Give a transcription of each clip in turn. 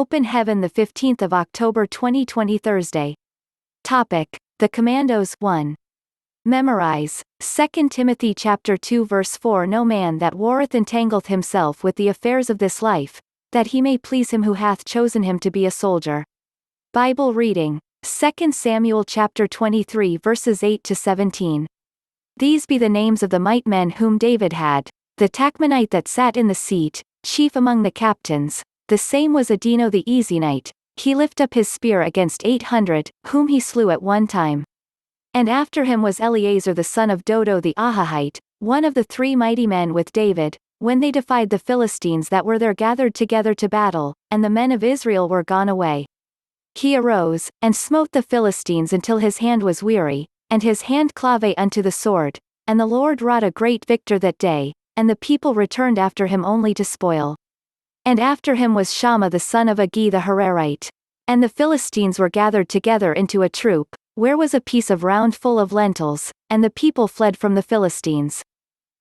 Open Heaven, the 15th of October 2020, Thursday. Topic: The Commandos. 1. Memorize 2 Timothy chapter 2 verse 4. No man that warreth entangleth himself with the affairs of this life, that he may please him who hath chosen him to be a soldier. Bible reading: 2 Samuel chapter 23 verses 8 to 17. These be the names of the might men whom David had: the Tachmonite that sat in the seat, chief among the captains, the same was Adino the Ezionite. He lift up his spear against 800, whom he slew at one time. And after him was Eleazar the son of Dodo the Ahahite, one of the 3 mighty men with David, when they defied the Philistines that were there gathered together to battle, and the men of Israel were gone away. He arose, and smote the Philistines until his hand was weary, and his hand clave unto the sword, and the Lord wrought a great victor that day, and the people returned after him only to spoil. And after him was Shammah the son of Agi the Hararite. And the Philistines were gathered together into a troop, where was a piece of round full of lentils, and the people fled from the Philistines.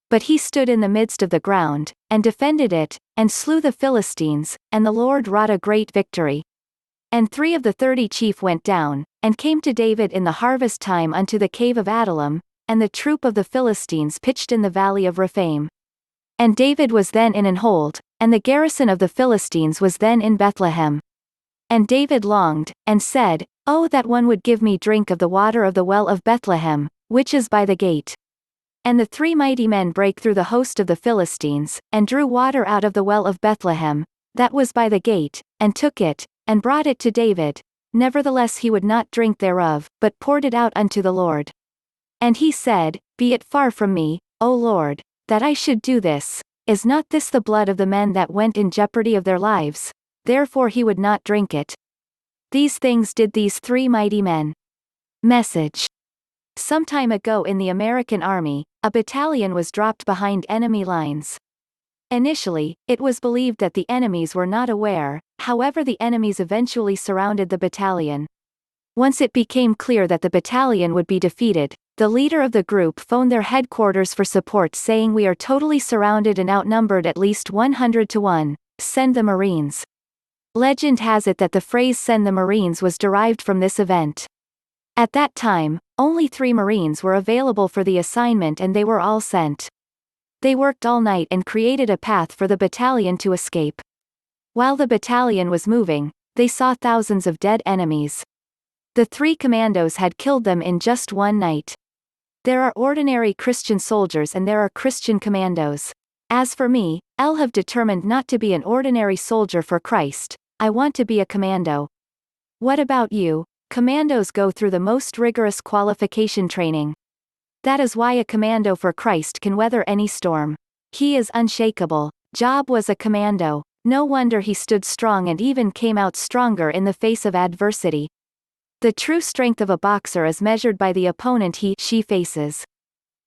But he stood in the midst of the ground, and defended it, and slew the Philistines, and the Lord wrought a great victory. And 3 of the 30 chief went down, and came to David in the harvest time unto the cave of Adullam, and the troop of the Philistines pitched in the valley of Rephaim. And David was then in an hold, and the garrison of the Philistines was then in Bethlehem. And David longed, and said, Oh, that one would give me drink of the water of the well of Bethlehem, which is by the gate. And the 3 mighty men brake through the host of the Philistines, and drew water out of the well of Bethlehem, that was by the gate, and took it, and brought it to David. Nevertheless he would not drink thereof, but poured it out unto the Lord. And he said, Be it far from me, O Lord, that I should do this. Is not this the blood of the men that went in jeopardy of their lives? Therefore he would not drink it. These things did these 3 mighty men. Message. Some time ago in the American Army, a battalion was dropped behind enemy lines. Initially, it was believed that the enemies were not aware, however the enemies eventually surrounded the battalion. Once it became clear that the battalion would be defeated, the leader of the group phoned their headquarters for support saying, We are totally surrounded and outnumbered at least 100 to 1, send the Marines. Legend has it that the phrase send the Marines was derived from this event. At that time, only 3 Marines were available for the assignment and they were all sent. They worked all night and created a path for the battalion to escape. While the battalion was moving, they saw thousands of dead enemies. The 3 commandos had killed them in just one night. There are ordinary Christian soldiers and there are Christian commandos. As for me, I have determined not to be an ordinary soldier for Christ. I want to be a commando. What about you? Commandos go through the most rigorous qualification training. That is why a commando for Christ can weather any storm. He is unshakable. Job was a commando. No wonder he stood strong and even came out stronger in the face of adversity. The true strength of a boxer is measured by the opponent she faces.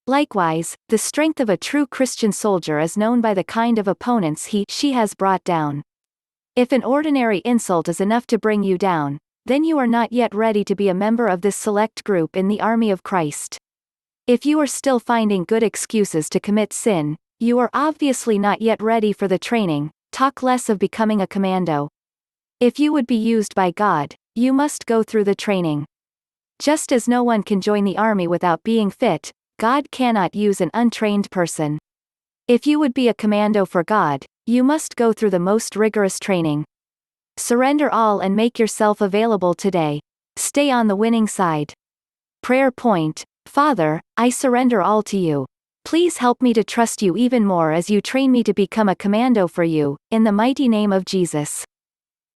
Likewise, the strength of a true Christian soldier is known by the kind of opponents she has brought down. If an ordinary insult is enough to bring you down, then you are not yet ready to be a member of this select group in the army of Christ. If you are still finding good excuses to commit sin, you are obviously not yet ready for the training. Talk less of becoming a commando. If you would be used by God, you must go through the training. Just as no one can join the army without being fit, God cannot use an untrained person. If you would be a commando for God, you must go through the most rigorous training. Surrender all and make yourself available today. Stay on the winning side. Prayer point: Father, I surrender all to you. Please help me to trust you even more as you train me to become a commando for you, in the mighty name of Jesus.